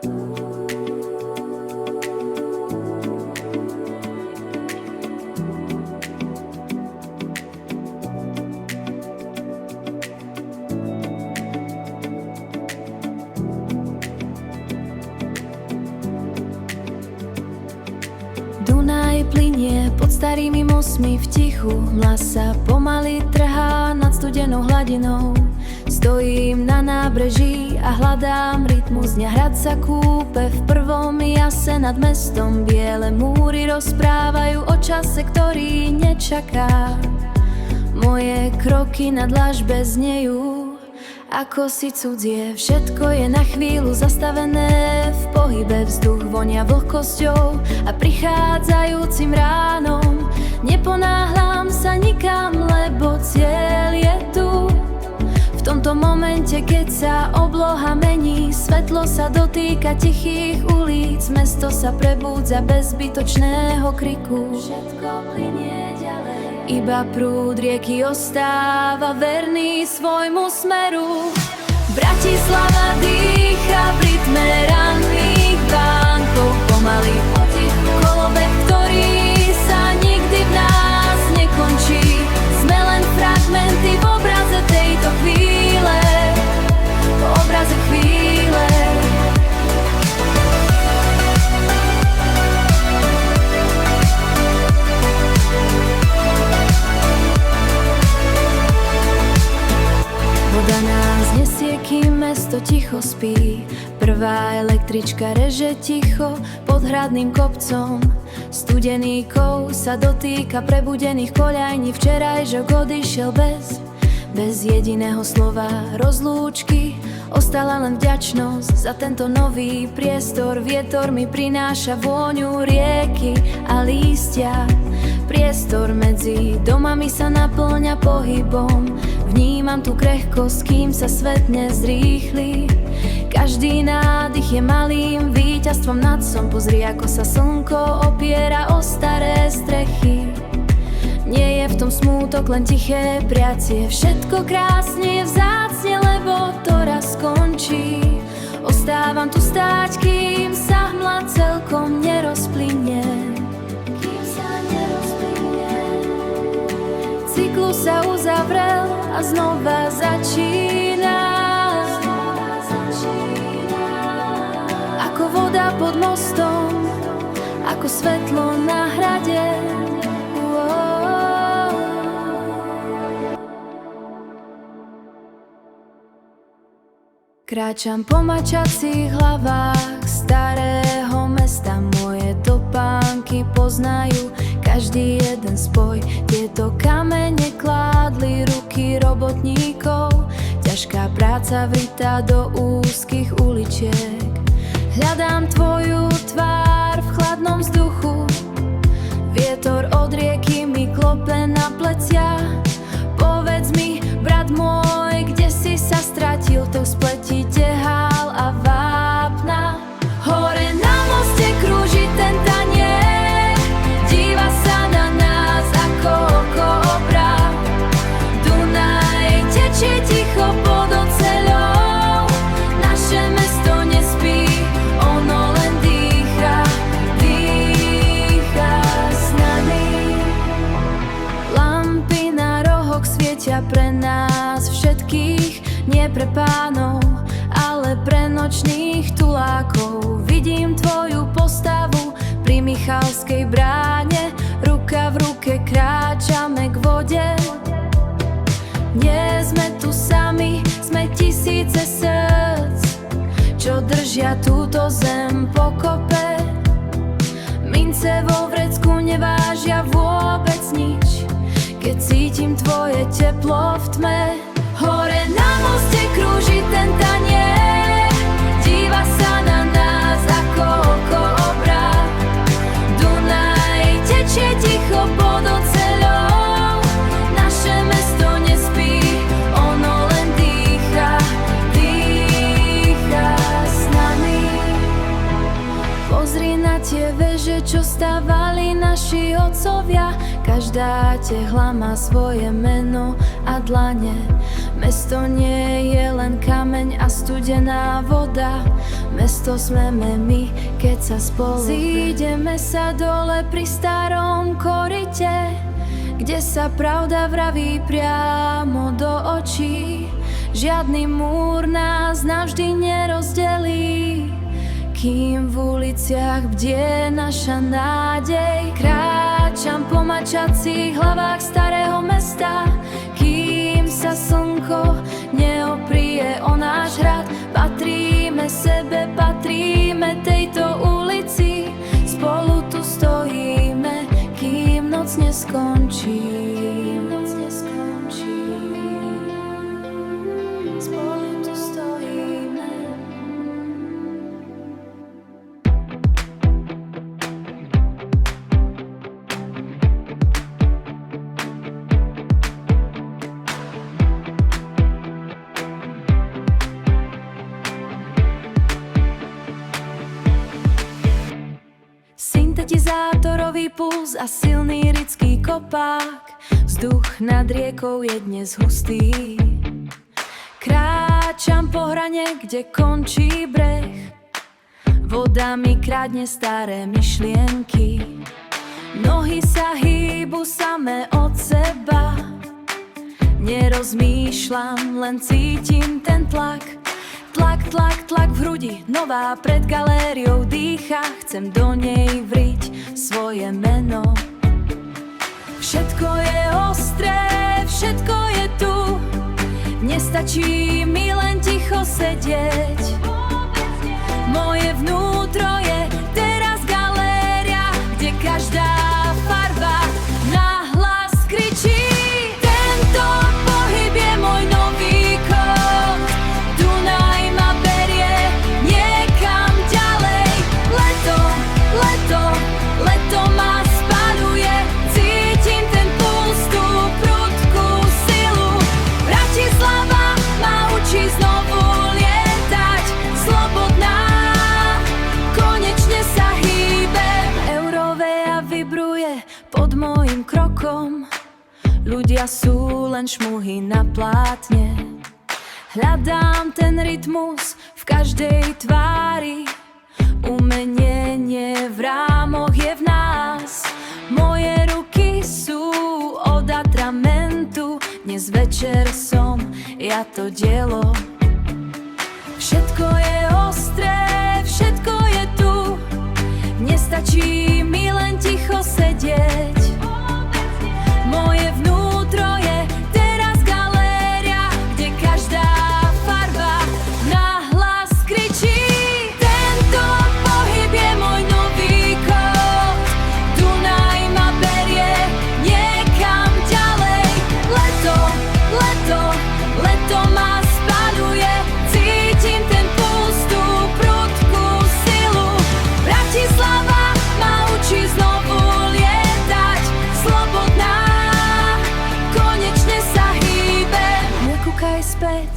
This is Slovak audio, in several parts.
Dunaj plynie pod starými mostmi v tichu, mlha sa pomaly trhá nad studenou hladinou. Stojím na nábreží a hľadám rytmus dňa. Hrad sa kúpe v prvom jase nad mestom. Biele múry rozprávajú o čase, ktorý nečaká. Moje kroky na dlažbe znejú ako si cudzie. Všetko je na chvíľu zastavené, v pohybe vzduch vonia vlhkosťou a prichádzajúcim ránom. Neponáhľam sa nikam, lebo cieľ je tu. V tomto momente, keď sa obloha mení, svetlo sa dotýka tichých ulic, mesto sa prebúdza bez zbytočného kriku. Všetko plynie ďalej, iba prúd rieky ostáva verný svojmu smeru. Bratislava dýcha v rytme ranných vánkov, pomaly potich kolobeh, ktorý sa nikdy v nás nekončí. Sme len fragmenty v obraze tejto chvíle, v obraze chvíle. Voda nás nesie, kým mesto ticho spí. Prvá električka reže ticho pod hradným kopcom. Studený kov sa dotýka prebudených koľajní. Včerajšok odišiel bez jediného slova rozlúčky. Ostala len vďačnosť za tento nový priestor. Vietor mi prináša vôňu rieky a lístia. Priestor medzi domami sa naplňa pohybom. Vnímam tu krehkosť, kým sa svet nezrýchli. Každý nádych je malým víťazstvom nad som. Pozri, ako sa slnko opiera o staré strechy. Nie je v tom smútok, len tiché priacie. Všetko krásne je vzácne, lebo to raz skončí. Ostávam tu stáť, kým sa hmla celkom nerozplynie. Cyklus sa uzavrel a znova začína. Ako voda pod mostom, ako svetlo na hrade. Kráčam po mačacích hlavách starého mesta. Moje topánky poznajú každý jeden spoj. Tieto kamene kládli ruky robotníkov. Ťažká práca vrytá do úzkých uličiek. Hľadám tvoju tvár v chladnom vzduchu. Vietor od rieky mi klope na plecia. Povedz mi, brat môj, kde si sa stratil? To spletí tehál a vápna. Hore na moste krúži ten tanier. Díva sa na nás ako oko obra. Dunaj tečie ticho pod oceľou. Naše mesto nespí, ono len dýcha, dýcha s nami. Lampy na rohoch svietia pre nás všetkých, nie pre pánov, ale pre nočných tulákov. Vidím tvoju postavu pri Michalskej bráne. Ruka v ruke kráčame k vode. Nie sme tu sami, sme tisíce srdc, čo držia túto zem pokope. Mince vo vrecku nevážia vôbec nič, keď cítim tvoje teplo v tme. Hore na moste krúži ten tanier. Díva sa na nás ako oko obra. Dunaj tečie ticho pod oceľou. Naše mesto nespí, ono len dýcha, dýcha s nami. Pozri na tie veže, čo stavali naši otcovia. Každá tehla má svoje meno a dlane. Mesto nie je len kameň a studená voda. Mesto smeme my, keď sa spolu zídeme sa dole pri starom korite, kde sa pravda vraví priamo do očí. Žiadny múr nás navždy nerozdelí, kým v uliciach bdie naša nádej. Kráčam po mačacích hlavách starého mesta, kým sa slnko neoprie o náš hrad. Patríme sebe, patríme tejto ulici, spolu tu stojíme, kým noc neskončí. Spolu tu stojíme. Syntetizátorový puls a silný rický kopák, vzduch nad riekou je dnes hustý. Kráčam po hrane, kde končí breh, voda mi kradne staré myšlienky. Nohy sa hýbu samé od seba, nerozmýšľam, len cítim ten tlak. Tlak, tlak, tlak v hrudi, nová pred galériou dýcha. Chcem do nej vriť svoje meno. Všetko je ostré, všetko je tu, nestačí mi len ticho sedieť. Moje vnútro je teraz galéria, kde každá farba nahlas kričí. Tento pohyb je môj nový kód, Dunaj ma berie niekam ďalej. Leto, leto, leto ma spaluje, cítim ten puls, tú prudkú silu. Bratislava ma učí znovu lietať, slobodná, konečne sa hýbem. Eurovea vibruje pod môjim krokom, ľudia sú len šmuhy na plátne. Hľadám ten rytmus v každej tvári, umenie nie v rámoch je v nás. Moje ruky sú od atramentu, dnes večer som ja to dielo. Všetko je ostré, všetko je tu, nestačí mi len ticho sedieť. Moje vnútro je teraz galéria, kde každá farba nahlas kričí. Tento pohyb je môj nový kód, Dunaj ma berie niekam ďalej. Leto, leto, leto ma spaluje, cítim ten puls, tú prudkú silu. Bratislava ma učí znovu lietať, slobodná, konečne sa hýbem. Nekúkaj späť,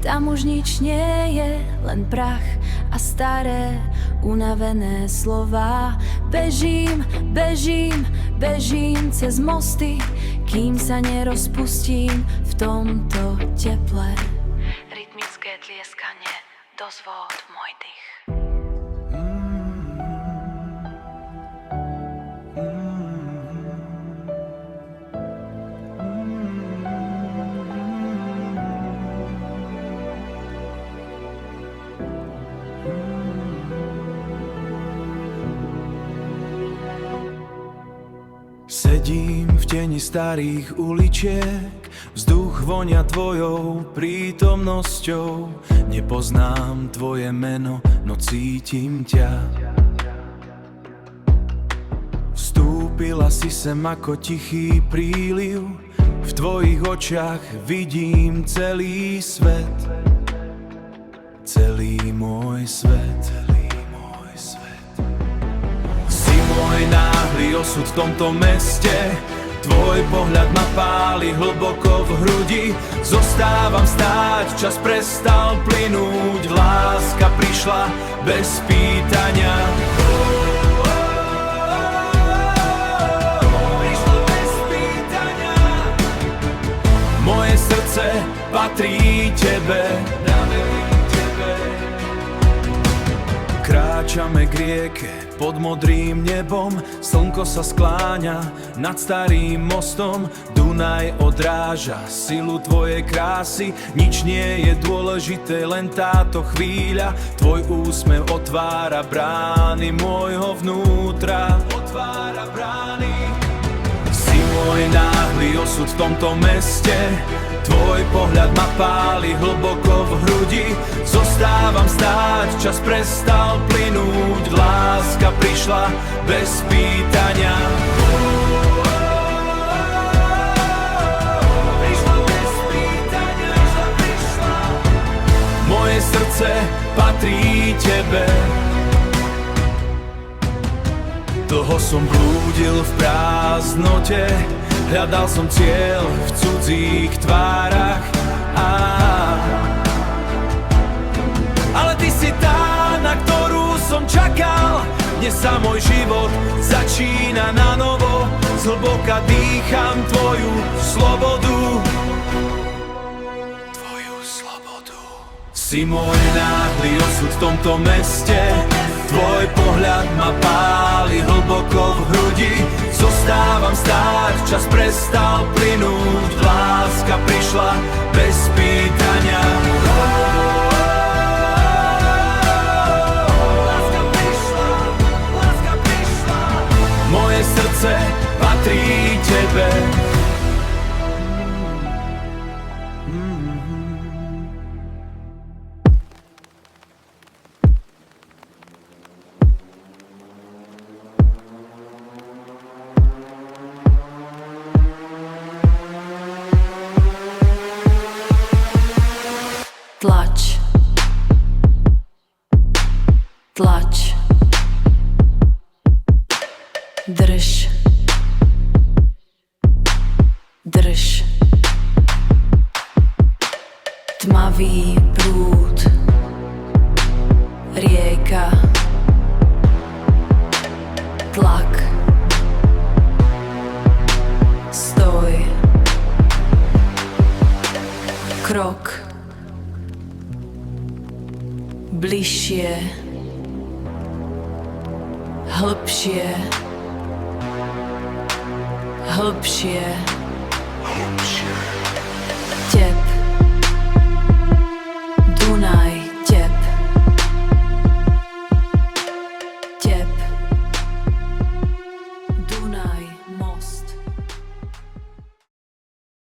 tam už nič nie je, len prach a staré unavené slová. Bežím, bežím, bežím cez mosty, kým sa nerozpustím v tomto teple. Rytmické tlieskanie, dozvod môj dých. Sedím v teni starých uličiek, vzduch vonia tvojou prítomnosťou. Nepoznám tvoje meno, no cítim ťa. Vstúpila si sem ako tichý príliv, v tvojich očiach vidím celý svet. Celý môj svet. Môj náhly osud v tomto meste, tvoj pohľad ma páli hlboko v hrudi. Zostávam stáť, čas prestal plynúť, láska prišla bez pýtania. Prišla bez pýtania. Moje srdce patrí tebe, kráčame k rieke pod modrým nebom. Slnko sa skláňa nad starým mostom. Dunaj odráža silu tvojej krásy. Nič nie je dôležité, len táto chvíľa. Tvoj úsmev otvára brány môjho vnútra. Otvára brány. Si môj náhly osud v tomto meste. Tvoj pohľad ma páli hlboko v hrudi. Zostávam stáť, čas prestal plynúť. Láska prišla bez pýtania. Prišla bez pýtania. Moje srdce patrí tebe. Dlho som blúdil v prázdnote. Hľadal som cieľ v cudzích tvárach. Ale ty si tá, na ktorú som čakal. Dnes sa môj život začína na novo. Zhlboka dýcham tvoju slobodu. Tvoju slobodu. Si môj náhly osud v tomto meste. Tvoj pohľad ma páli hlboko v hrudi. Zostávam stáť, čas prestal plynúť. Láska prišla bez pýtania. Láska prišla. Moje srdce patrí tebe. Tlač. Tlač. Drž. Drž. Tmavý prúd. Rieka. Tlak. Stoj. Krok. Bližšie, hlbšie, hlbšie, hlbšie.